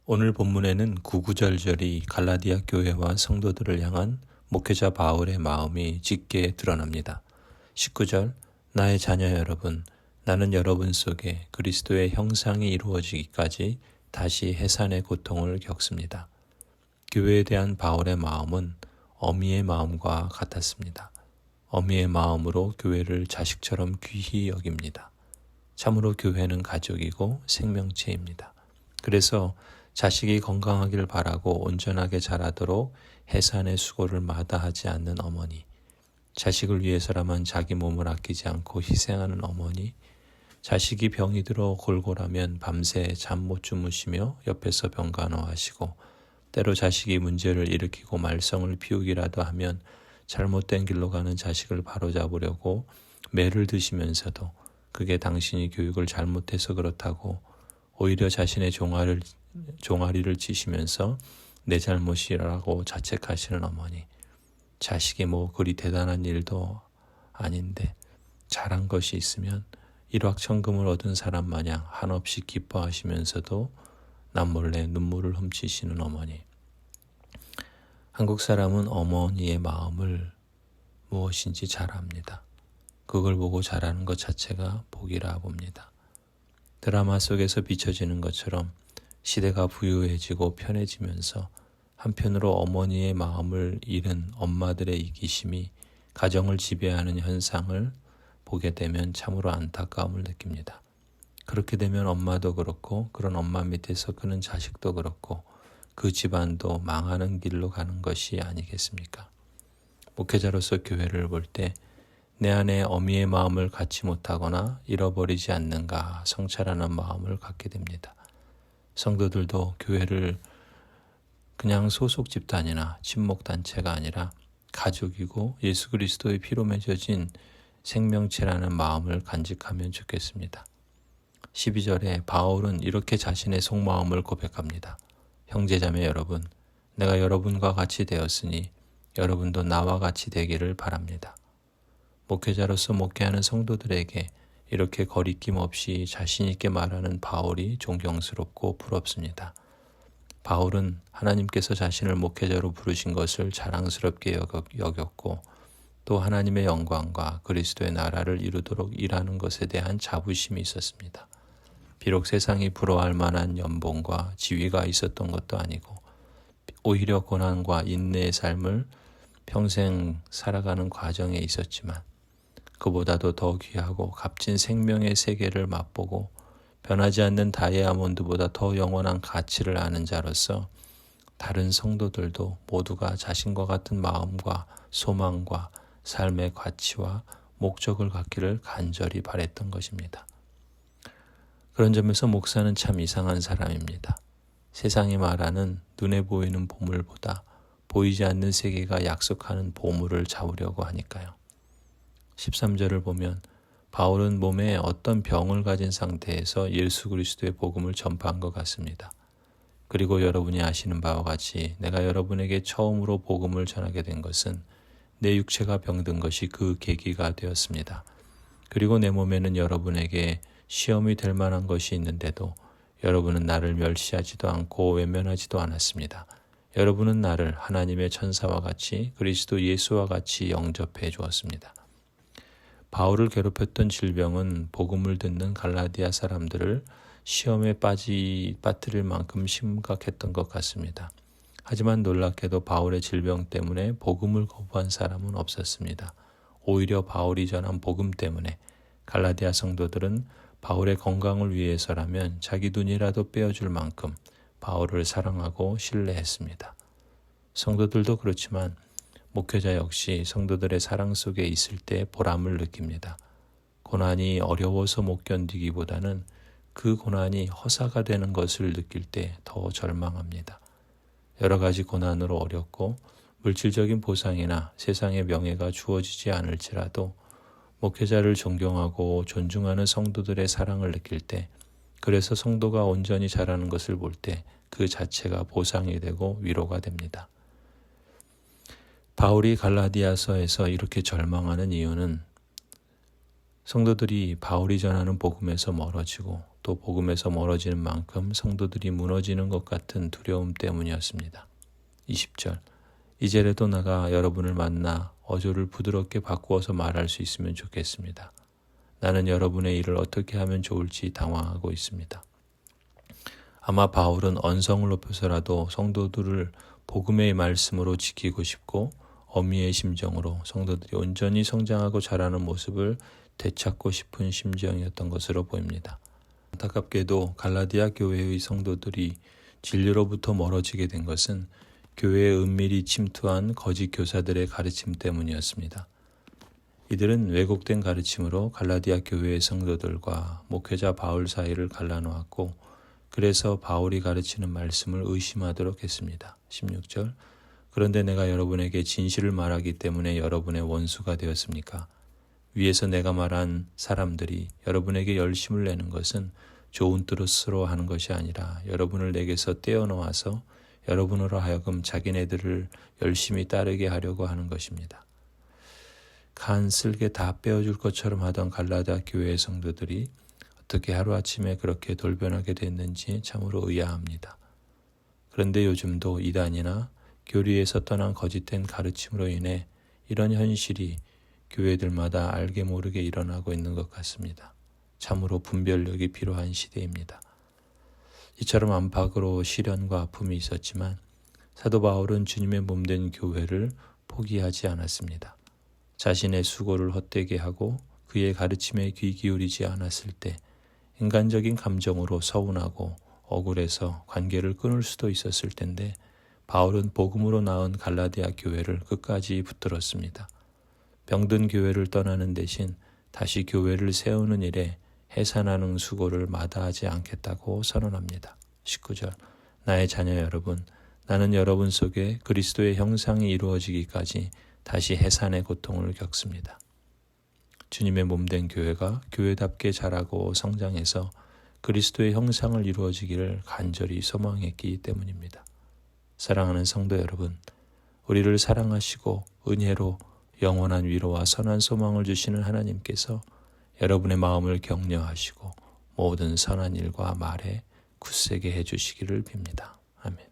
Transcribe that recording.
오늘 본문에는 구구절절히 갈라디아 교회와 성도들을 향한 목회자 바울의 마음이 짙게 드러납니다. 19절, 나의 자녀 여러분, 나는 여러분 속에 그리스도의 형상이 이루어지기까지 다시 해산의 고통을 겪습니다. 교회에 대한 바울의 마음은 어미의 마음과 같았습니다. 어미의 마음으로 교회를 자식처럼 귀히 여깁니다. 참으로 교회는 가족이고 생명체입니다. 그래서 자식이 건강하길 바라고 온전하게 자라도록 해산의 수고를 마다하지 않는 어머니, 자식을 위해서라면 자기 몸을 아끼지 않고 희생하는 어머니, 자식이 병이 들어 골골하면 밤새 잠 못 주무시며 옆에서 병간호하시고, 때로 자식이 문제를 일으키고 말썽을 피우기라도 하면 잘못된 길로 가는 자식을 바로잡으려고 매를 드시면서도 그게 당신이 교육을 잘못해서 그렇다고 오히려 자신의 종아리를 치시면서 내 잘못이라고 자책하시는 어머니, 자식이 뭐 그리 대단한 일도 아닌데 잘한 것이 있으면 일확천금을 얻은 사람 마냥 한없이 기뻐하시면서도 남몰래 눈물을 훔치시는 어머니. 한국 사람은 어머니의 마음을 무엇인지 잘 압니다. 그걸 보고 잘하는 것 자체가 복이라 봅니다. 드라마 속에서 비춰지는 것처럼 시대가 부유해지고 편해지면서 한편으로 어머니의 마음을 잃은 엄마들의 이기심이 가정을 지배하는 현상을 보게 되면 참으로 안타까움을 느낍니다. 그렇게 되면 엄마도 그렇고 그런 엄마 밑에서 크는 자식도 그렇고 그 집안도 망하는 길로 가는 것이 아니겠습니까? 목회자로서 교회를 볼 때 내 안에 어미의 마음을 갖지 못하거나 잃어버리지 않는가 성찰하는 마음을 갖게 됩니다. 성도들도 교회를 그냥 소속 집단이나 친목단체가 아니라 가족이고 예수 그리스도의 피로 맺어진 생명체라는 마음을 간직하면 좋겠습니다. 12절에 바울은 이렇게 자신의 속마음을 고백합니다. 형제자매 여러분, 내가 여러분과 같이 되었으니 여러분도 나와 같이 되기를 바랍니다. 목회자로서 목회하는 성도들에게 이렇게 거리낌 없이 자신 있게 말하는 바울이 존경스럽고 부럽습니다. 바울은 하나님께서 자신을 목회자로 부르신 것을 자랑스럽게 여겼고 또 하나님의 영광과 그리스도의 나라를 이루도록 일하는 것에 대한 자부심이 있었습니다. 비록 세상이 부러워할 만한 연봉과 지위가 있었던 것도 아니고 오히려 고난과 인내의 삶을 평생 살아가는 과정에 있었지만 그보다도 더 귀하고 값진 생명의 세계를 맛보고 변하지 않는 다이아몬드보다 더 영원한 가치를 아는 자로서 다른 성도들도 모두가 자신과 같은 마음과 소망과 삶의 가치와 목적을 갖기를 간절히 바랬던 것입니다. 그런 점에서 목사는 참 이상한 사람입니다. 세상이 말하는 눈에 보이는 보물보다 보이지 않는 세계가 약속하는 보물을 잡으려고 하니까요. 13절을 보면 바울은 몸에 어떤 병을 가진 상태에서 예수 그리스도의 복음을 전파한 것 같습니다. 그리고 여러분이 아시는 바와 같이 내가 여러분에게 처음으로 복음을 전하게 된 것은 내 육체가 병든 것이 그 계기가 되었습니다. 그리고 내 몸에는 여러분에게 시험이 될 만한 것이 있는데도 여러분은 나를 멸시하지도 않고 외면하지도 않았습니다. 여러분은 나를 하나님의 천사와 같이 그리스도 예수와 같이 영접해 주었습니다. 바울을 괴롭혔던 질병은 복음을 듣는 갈라디아 사람들을 시험에 빠뜨릴 만큼 심각했던 것 같습니다. 하지만 놀랍게도 바울의 질병 때문에 복음을 거부한 사람은 없었습니다. 오히려 바울이 전한 복음 때문에 갈라디아 성도들은 바울의 건강을 위해서라면 자기 눈이라도 빼어줄 만큼 바울을 사랑하고 신뢰했습니다. 성도들도 그렇지만 목회자 역시 성도들의 사랑 속에 있을 때 보람을 느낍니다. 고난이 어려워서 못 견디기보다는 그 고난이 허사가 되는 것을 느낄 때 더 절망합니다. 여러 가지 고난으로 어렵고 물질적인 보상이나 세상의 명예가 주어지지 않을지라도 목회자를 존경하고 존중하는 성도들의 사랑을 느낄 때, 그래서 성도가 온전히 자라는 것을 볼 때 그 자체가 보상이 되고 위로가 됩니다. 바울이 갈라디아서에서 이렇게 절망하는 이유는 성도들이 바울이 전하는 복음에서 멀어지고 또 복음에서 멀어지는 만큼 성도들이 무너지는 것 같은 두려움 때문이었습니다. 20절 이제라도 내가 여러분을 만나 어조를 부드럽게 바꾸어서 말할 수 있으면 좋겠습니다. 나는 여러분의 일을 어떻게 하면 좋을지 당황하고 있습니다. 아마 바울은 언성을 높여서라도 성도들을 복음의 말씀으로 지키고 싶고 어미의 심정으로 성도들이 온전히 성장하고 자라는 모습을 되찾고 싶은 심정이었던 것으로 보입니다. 안타깝게도 갈라디아 교회의 성도들이 진리로부터 멀어지게 된 것은 교회에 은밀히 침투한 거짓 교사들의 가르침 때문이었습니다. 이들은 왜곡된 가르침으로 갈라디아 교회의 성도들과 목회자 바울 사이를 갈라놓았고 그래서 바울이 가르치는 말씀을 의심하도록 했습니다. 16절 그런데 내가 여러분에게 진실을 말하기 때문에 여러분의 원수가 되었습니까? 위에서 내가 말한 사람들이 여러분에게 열심을 내는 것은 좋은 뜻으로 하는 것이 아니라 여러분을 내게서 떼어놓아서 여러분으로 하여금 자기네들을 열심히 따르게 하려고 하는 것입니다. 간 쓸개 다 빼어줄 것처럼 하던 갈라디아 교회의 성도들이 어떻게 하루아침에 그렇게 돌변하게 됐는지 참으로 의아합니다. 그런데 요즘도 이단이나 교리에서 떠난 거짓된 가르침으로 인해 이런 현실이 교회들마다 알게 모르게 일어나고 있는 것 같습니다. 참으로 분별력이 필요한 시대입니다. 이처럼 안팎으로 시련과 아픔이 있었지만 사도 바울은 주님의 몸된 교회를 포기하지 않았습니다. 자신의 수고를 헛되게 하고 그의 가르침에 귀 기울이지 않았을 때 인간적인 감정으로 서운하고 억울해서 관계를 끊을 수도 있었을 텐데 바울은 복음으로 낳은 갈라디아 교회를 끝까지 붙들었습니다. 병든 교회를 떠나는 대신 다시 교회를 세우는 일에 해산하는 수고를 마다하지 않겠다고 선언합니다. 19절 나의 자녀 여러분, 나는 여러분 속에 그리스도의 형상이 이루어지기까지 다시 해산의 고통을 겪습니다. 주님의 몸된 교회가 교회답게 자라고 성장해서 그리스도의 형상을 이루어지기를 간절히 소망했기 때문입니다. 사랑하는 성도 여러분, 우리를 사랑하시고 은혜로 영원한 위로와 선한 소망을 주시는 하나님께서 여러분의 마음을 격려하시고 모든 선한 일과 말에 굳세게 해주시기를 빕니다. 아멘.